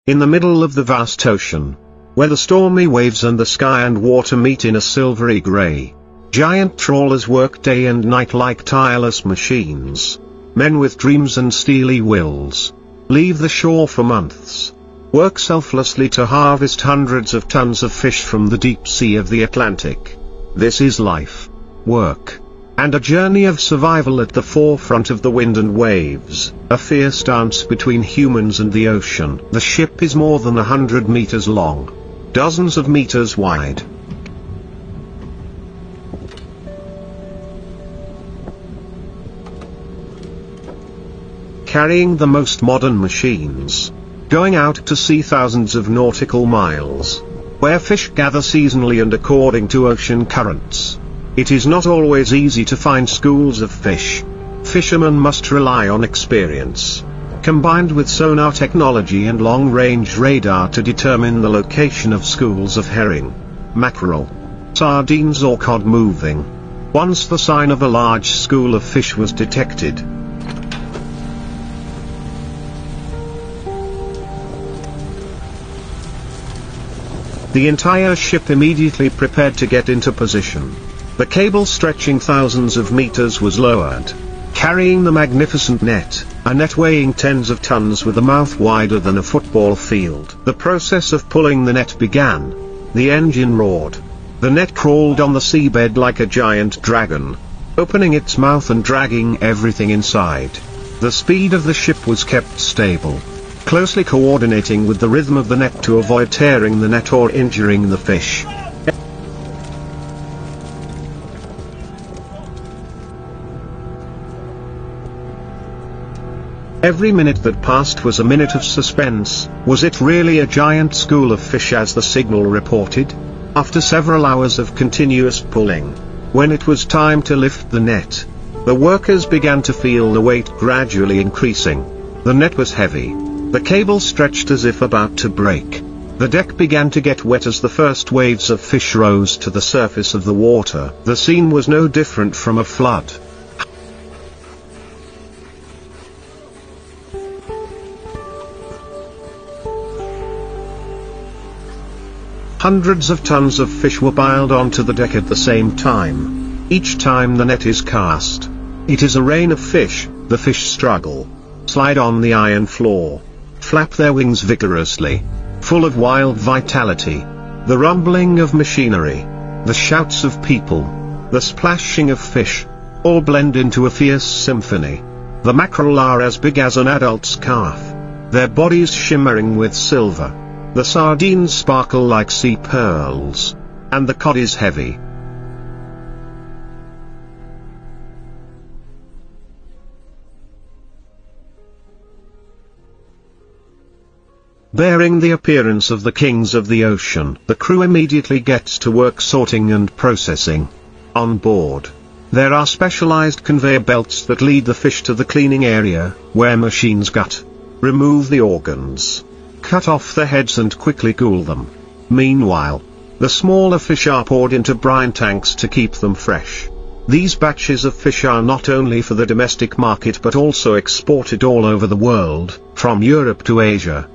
In the middle of the vast ocean, where the stormy waves and the sky and water meet in a silvery grey, giant trawlers work day and night like tireless machines. Men with dreams and steely wills leave the shore for months, work selflessly to harvest hundreds of tons of fish from the deep sea of the Atlantic. This is life, work, and a journey of survival at the forefront of the wind and waves, a fierce dance between humans and the ocean. The ship is more than 100 meters long, dozens of meters wide. Carrying the most modern machines, going out to sea thousands of nautical miles, where fish gather seasonally and according to ocean currents. It is not always easy to find schools of fish. Fishermen must rely on experience, combined with sonar technology and long-range radar to determine the location of schools of herring, mackerel, sardines or cod moving. Once the sign of a large school of fish was detected, the entire ship immediately prepared to get into position. The cable stretching thousands of meters was lowered, carrying the magnificent net, a net weighing tens of tons with a mouth wider than a football field. The process of pulling the net began. The engine roared. The net crawled on the seabed like a giant dragon, opening its mouth and dragging everything inside. The speed of the ship was kept stable, closely coordinating with the rhythm of the net to avoid tearing the net or injuring the fish. Every minute that passed was a minute of suspense. Was it really a giant school of fish as the signal reported? After several hours of continuous pulling, when it was time to lift the net, the workers began to feel the weight gradually increasing. The net was heavy. The cable stretched as if about to break. The deck began to get wet as the first waves of fish rose to the surface of the water. The scene was no different from a flood. Hundreds of tons of fish were piled onto the deck at the same time. Each time the net is cast, it is a rain of fish. The fish struggle, slide on the iron floor, flap their wings vigorously, full of wild vitality. The rumbling of machinery, the shouts of people, the splashing of fish, all blend into a fierce symphony. The mackerel are as big as an adult's calf, their bodies shimmering with silver. The sardines sparkle like sea pearls, and the cod is heavy. Bearing the appearance of the kings of the ocean, the crew immediately gets to work sorting and processing. On board, there are specialized conveyor belts that lead the fish to the cleaning area, where machines gut, remove the organs, cut off the heads and quickly cool them. Meanwhile, the smaller fish are poured into brine tanks to keep them fresh. These batches of fish are not only for the domestic market but also exported all over the world, from Europe to Asia.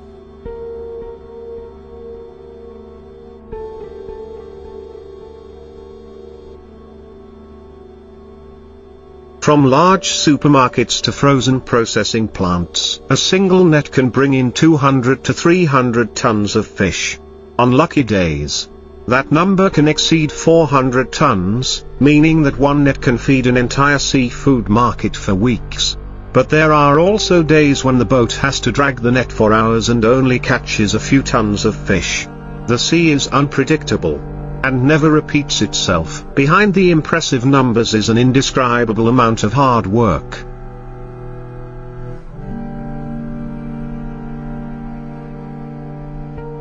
From large supermarkets to frozen processing plants, a single net can bring in 200 to 300 tons of fish. On lucky days, that number can exceed 400 tons, meaning that one net can feed an entire seafood market for weeks. But there are also days when the boat has to drag the net for hours and only catches a few tons of fish. The sea is unpredictable, and never repeats itself. Behind the impressive numbers is an indescribable amount of hard work.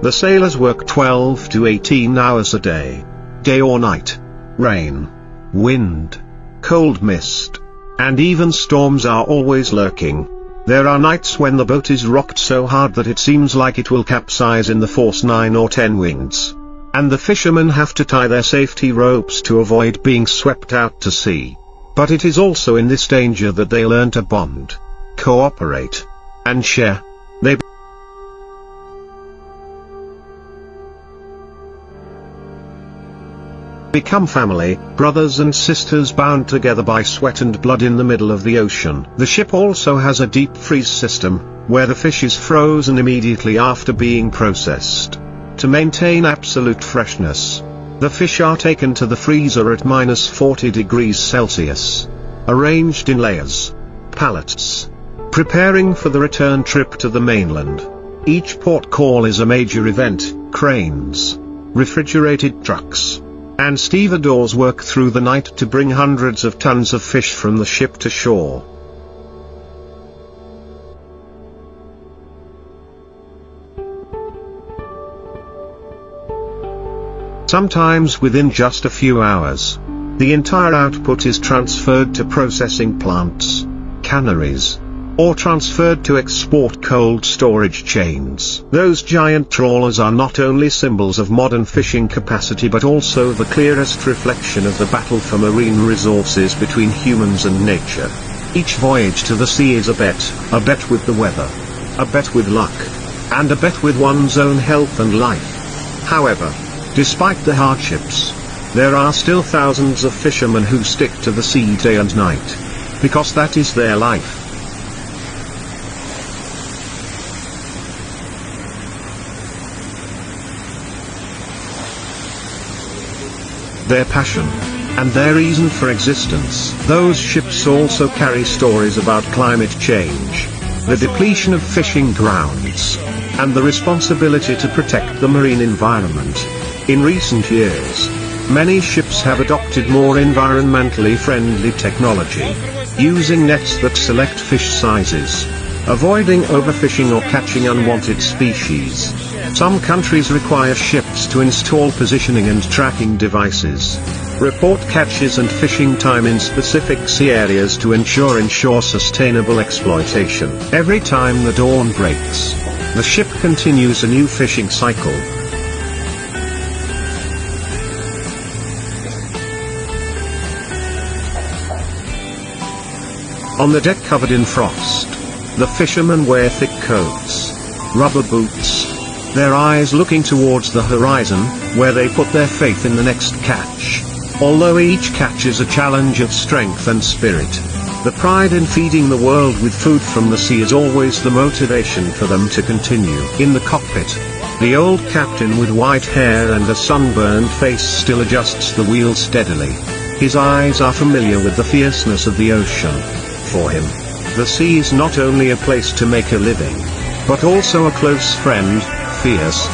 The sailors work 12 to 18 hours a day or night. Rain, wind, cold mist, and even storms are always lurking. There are nights when the boat is rocked so hard that it seems like it will capsize in the force 9 or 10 winds. And the fishermen have to tie their safety ropes to avoid being swept out to sea. But it is also in this danger that they learn to bond, cooperate, and share. They become family, brothers and sisters bound together by sweat and blood in the middle of the ocean. The ship also has a deep freeze system, where the fish is frozen immediately after being processed. To maintain absolute freshness, the fish are taken to the freezer at -40 degrees Celsius, arranged in layers, pallets, preparing for the return trip to the mainland. Each port call is a major event. Cranes, refrigerated trucks, and stevedores work through the night to bring hundreds of tons of fish from the ship to shore. Sometimes within just a few hours, the entire output is transferred to processing plants, canneries, or transferred to export cold storage chains. Those giant trawlers are not only symbols of modern fishing capacity but also the clearest reflection of the battle for marine resources between humans and nature. Each voyage to the sea is a bet with the weather, a bet with luck, and a bet with one's own health and life. However, despite the hardships, there are still thousands of fishermen who stick to the sea day and night, because that is their life. Their passion, and their reason for existence. Those ships also carry stories about climate change, the depletion of fishing grounds, and the responsibility to protect the marine environment. In recent years, many ships have adopted more environmentally friendly technology, using nets that select fish sizes, avoiding overfishing or catching unwanted species. Some countries require ships to install positioning and tracking devices, report catches and fishing time in specific sea areas to ensure sustainable exploitation. Every time the dawn breaks, the ship continues a new fishing cycle. On the deck covered in frost, the fishermen wear thick coats, rubber boots, their eyes looking towards the horizon, where they put their faith in the next catch. Although each catch is a challenge of strength and spirit, the pride in feeding the world with food from the sea is always the motivation for them to continue. In the cockpit, the old captain with white hair and a sunburned face still adjusts the wheel steadily. His eyes are familiar with the fierceness of the ocean. For him, the sea is not only a place to make a living, but also a close friend, fierce,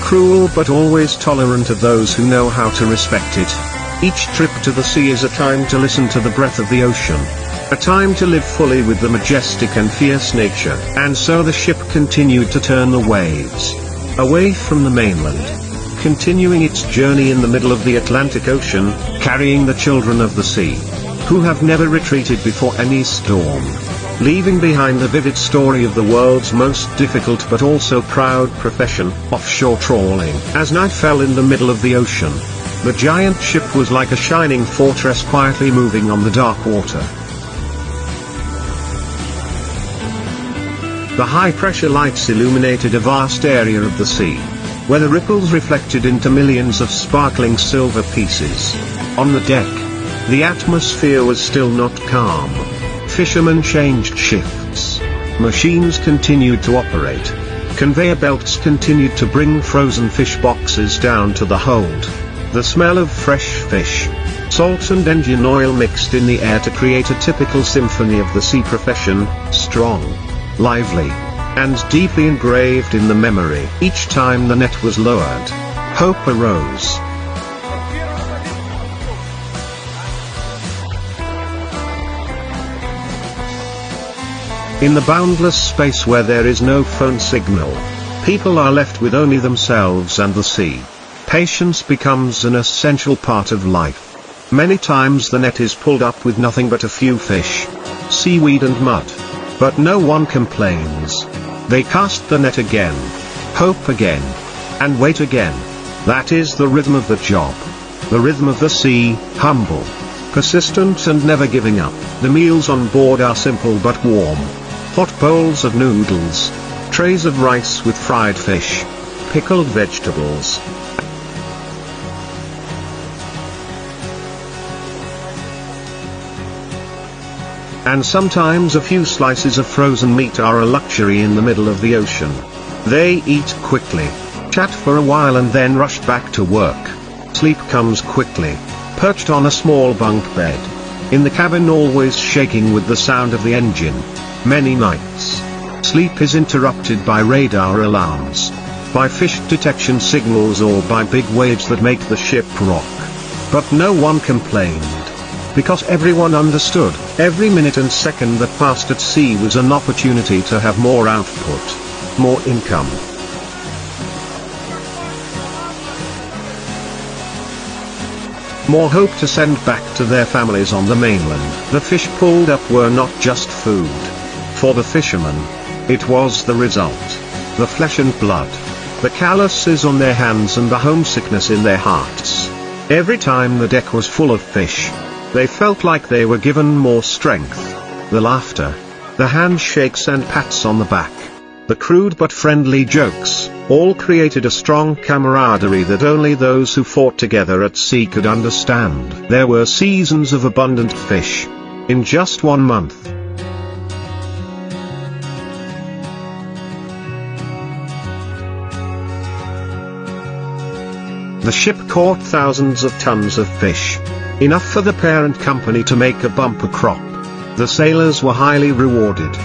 cruel but always tolerant of those who know how to respect it. Each trip to the sea is a time to listen to the breath of the ocean, a time to live fully with the majestic and fierce nature. And so the ship continued to turn the waves away from the mainland, continuing its journey in the middle of the Atlantic Ocean, carrying the children of the sea, who have never retreated before any storm, leaving behind the vivid story of the world's most difficult but also proud profession, offshore trawling. As night fell in the middle of the ocean, the giant ship was like a shining fortress quietly moving on the dark water. The high-pressure lights illuminated a vast area of the sea, where the ripples reflected into millions of sparkling silver pieces. On the deck, the atmosphere was still not calm. Fishermen changed shifts. Machines continued to operate. Conveyor belts continued to bring frozen fish boxes down to the hold. The smell of fresh fish, salt and engine oil mixed in the air to create a typical symphony of the sea profession, strong, lively, and deeply engraved in the memory. Each time the net was lowered, hope arose. In the boundless space where there is no phone signal, people are left with only themselves and the sea. Patience becomes an essential part of life. Many times the net is pulled up with nothing but a few fish, seaweed and mud. But no one complains. They cast the net again, hope again, and wait again. That is the rhythm of the job. The rhythm of the sea, humble, Persistent and never giving up, the meals on board are simple but warm. Hot bowls of noodles, trays of rice with fried fish, pickled vegetables, and sometimes a few slices of frozen meat are a luxury in the middle of the ocean. They eat quickly, chat for a while and then rush back to work. Sleep comes quickly, perched on a small bunk bed, in the cabin always shaking with the sound of the engine. Many nights, sleep is interrupted by radar alarms, by fish detection signals or by big waves that make the ship rock. But no one complained, because everyone understood, every minute and second that passed at sea was an opportunity to have more output, more income. More hope to send back to their families on the mainland. The fish pulled up were not just food. For the fishermen, it was the result. The flesh and blood, the calluses on their hands and the homesickness in their hearts. Every time the deck was full of fish, they felt like they were given more strength. The laughter, the handshakes and pats on the back, the crude but friendly jokes, all created a strong camaraderie that only those who fought together at sea could understand. There were seasons of abundant fish. In just 1 month, the ship caught thousands of tons of fish, enough for the parent company to make a bumper crop. The sailors were highly rewarded,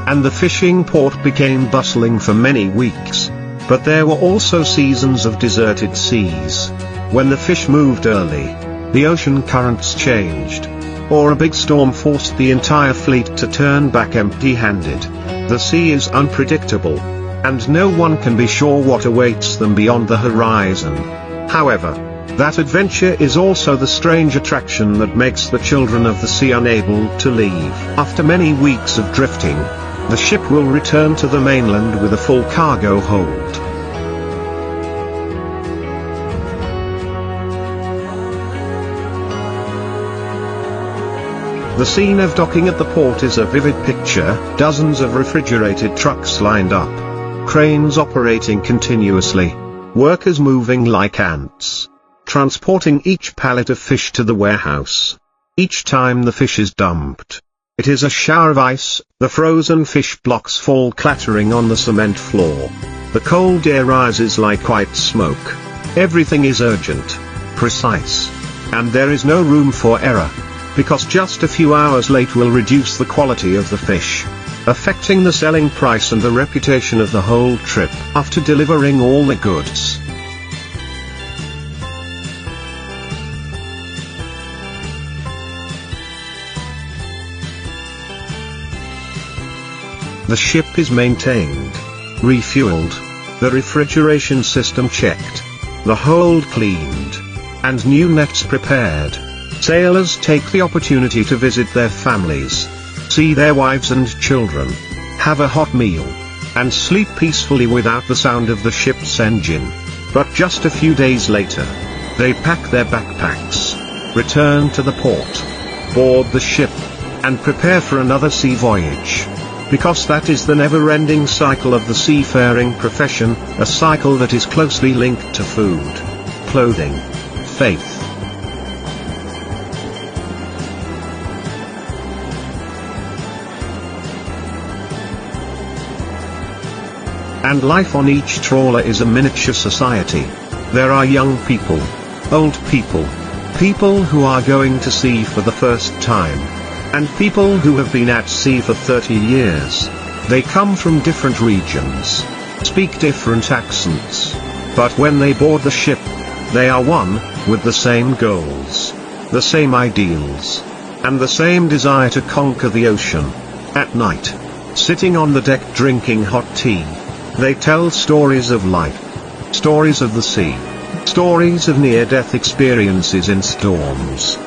and the fishing port became bustling for many weeks. But there were also seasons of deserted seas. When the fish moved early, the ocean currents changed, or a big storm forced the entire fleet to turn back empty-handed. The sea is unpredictable, and no one can be sure what awaits them beyond the horizon. However, that adventure is also the strange attraction that makes the children of the sea unable to leave. After many weeks of drifting, the ship will return to the mainland with a full cargo hold. The scene of docking at the port is a vivid picture, dozens of refrigerated trucks lined up, cranes operating continuously, workers moving like ants, transporting each pallet of fish to the warehouse. Each time the fish is dumped, it is a shower of ice, the frozen fish blocks fall clattering on the cement floor. The cold air rises like white smoke. Everything is urgent, precise, and there is no room for error, because just a few hours late will reduce the quality of the fish, affecting the selling price and the reputation of the whole trip. After delivering all the goods, the ship is maintained, refueled, the refrigeration system checked, the hold cleaned, and new nets prepared. Sailors take the opportunity to visit their families, see their wives and children, have a hot meal, and sleep peacefully without the sound of the ship's engine. But just a few days later, they pack their backpacks, return to the port, board the ship, and prepare for another sea voyage. Because that is the never-ending cycle of the seafaring profession, a cycle that is closely linked to food, clothing, faith, and life on each trawler is a miniature society. There are young people, old people, people who are going to sea for the first time, and people who have been at sea for 30 years. They come from different regions, speak different accents, but when they board the ship, they are one, with the same goals, the same ideals, and the same desire to conquer the ocean. At night, sitting on the deck drinking hot tea, they tell stories of life, stories of the sea, stories of near-death experiences in storms.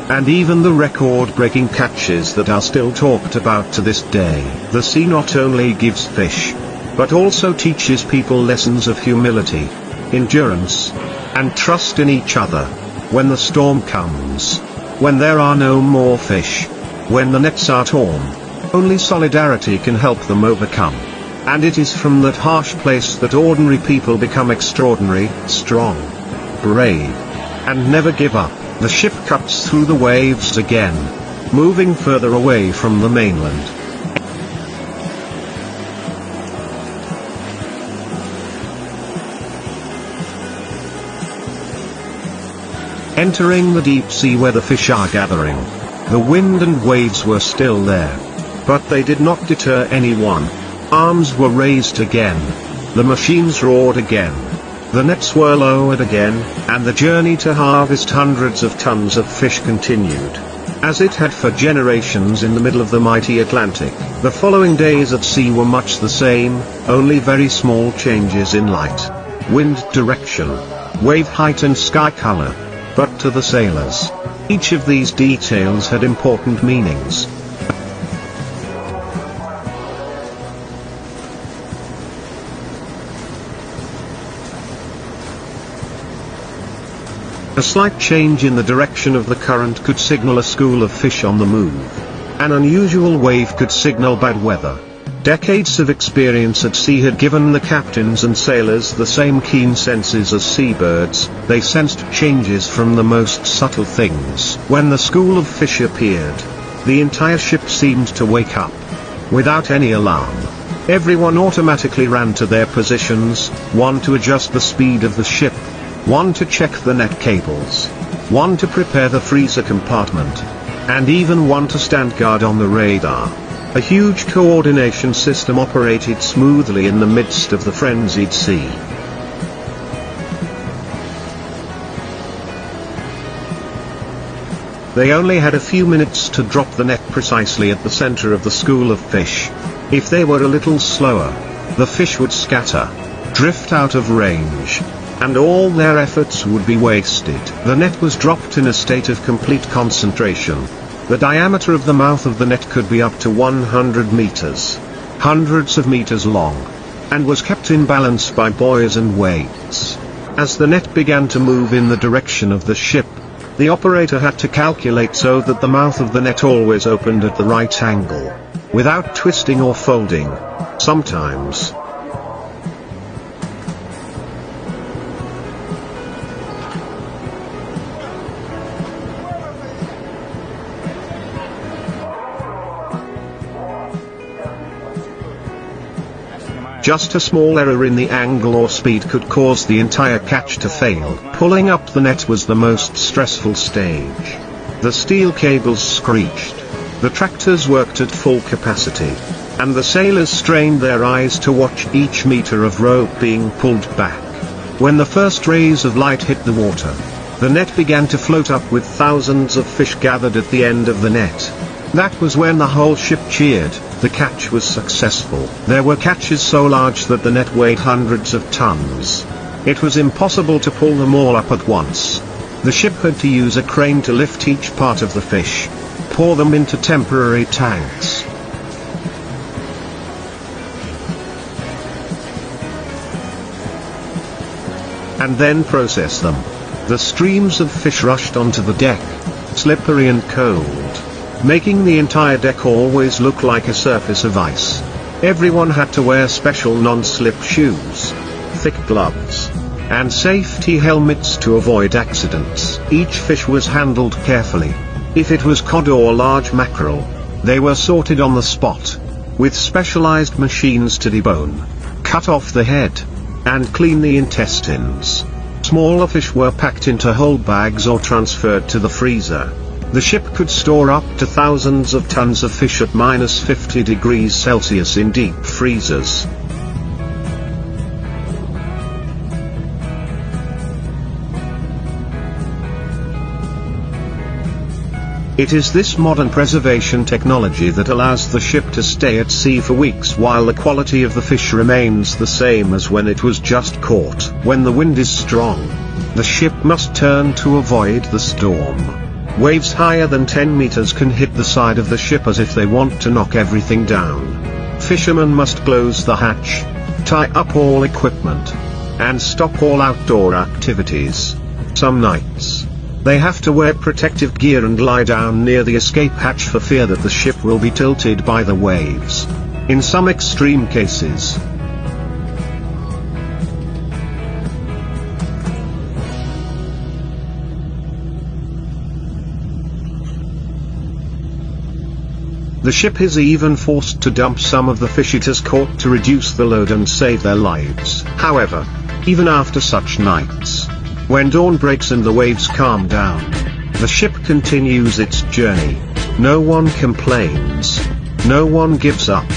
And even the record-breaking catches that are still talked about to this day. The sea not only gives fish, but also teaches people lessons of humility, endurance, and trust in each other. When the storm comes, when there are no more fish, when the nets are torn, only solidarity can help them overcome. And it is from that harsh place that ordinary people become extraordinary, strong, brave, and never give up. The ship cuts through the waves again, moving further away from the mainland. Entering the deep sea where the fish are gathering. The wind and waves were still there. But they did not deter anyone. Arms were raised again. The machines roared again. The nets were lowered again, and the journey to harvest hundreds of tons of fish continued, as it had for generations in the middle of the mighty Atlantic. The following days at sea were much the same, only very small changes in light, wind direction, wave height and sky color. But to the sailors, each of these details had important meanings. A slight change in the direction of the current could signal a school of fish on the move. An unusual wave could signal bad weather. Decades of experience at sea had given the captains and sailors the same keen senses as seabirds. They sensed changes from the most subtle things. When the school of fish appeared, the entire ship seemed to wake up. Without any alarm, everyone automatically ran to their positions, one to adjust the speed of the ship, one to check the net cables, one to prepare the freezer compartment, and even one to stand guard on the radar. A huge coordination system operated smoothly in the midst of the frenzied sea. They only had a few minutes to drop the net precisely at the center of the school of fish. If they were a little slower, the fish would scatter, drift out of range, and all their efforts would be wasted. The net was dropped in a state of complete concentration. The diameter of the mouth of the net could be up to 100 meters, hundreds of meters long, and was kept in balance by buoys and weights. As the net began to move in the direction of the ship, the operator had to calculate so that the mouth of the net always opened at the right angle, without twisting or folding. Sometimes, just a small error in the angle or speed could cause the entire catch to fail. Pulling up the net was the most stressful stage. The steel cables screeched, the tractors worked at full capacity, and the sailors strained their eyes to watch each meter of rope being pulled back. When the first rays of light hit the water, the net began to float up with thousands of fish gathered at the end of the net. That was when the whole ship cheered. The catch was successful. There were catches so large that the net weighed hundreds of tons. It was impossible to pull them all up at once. The ship had to use a crane to lift each part of the fish, pour them into temporary tanks, and then process them. The streams of fish rushed onto the deck, slippery and cold, making the entire deck always look like a surface of ice. Everyone had to wear special non-slip shoes, thick gloves, and safety helmets to avoid accidents. Each fish was handled carefully. If it was cod or large mackerel, they were sorted on the spot, with specialized machines to debone, cut off the head, and clean the intestines. Smaller fish were packed into whole bags or transferred to the freezer. The ship could store up to thousands of tons of fish at minus 50 degrees Celsius in deep freezers. It is this modern preservation technology that allows the ship to stay at sea for weeks while the quality of the fish remains the same as when it was just caught. When the wind is strong, the ship must turn to avoid the storm. Waves higher than 10 meters can hit the side of the ship as if they want to knock everything down. Fishermen must close the hatch, tie up all equipment, and stop all outdoor activities. Some nights, they have to wear protective gear and lie down near the escape hatch for fear that the ship will be tilted by the waves. In some extreme cases, the ship is even forced to dump some of the fish it has caught to reduce the load and save their lives. However, even after such nights, when dawn breaks and the waves calm down, the ship continues its journey. No one complains. No one gives up.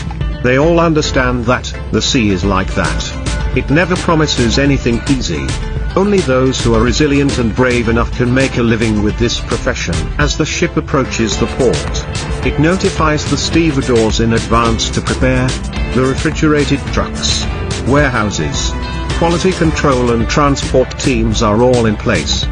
They all understand that the sea is like that. It never promises anything easy. Only those who are resilient and brave enough can make a living with this profession. As the ship approaches the port, it notifies the stevedores in advance to prepare. The refrigerated trucks, warehouses, quality control and transport teams are all in place.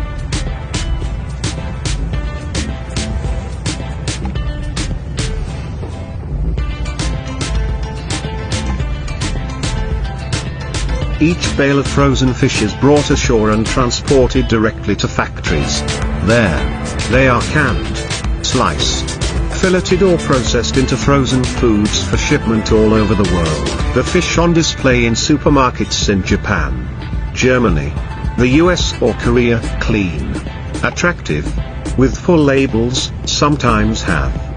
Each bale of frozen fish is brought ashore and transported directly to factories. There, they are canned, sliced, filleted or processed into frozen foods for shipment all over the world. The fish on display in supermarkets in Japan, Germany, the US or Korea, clean, attractive, with full labels, sometimes have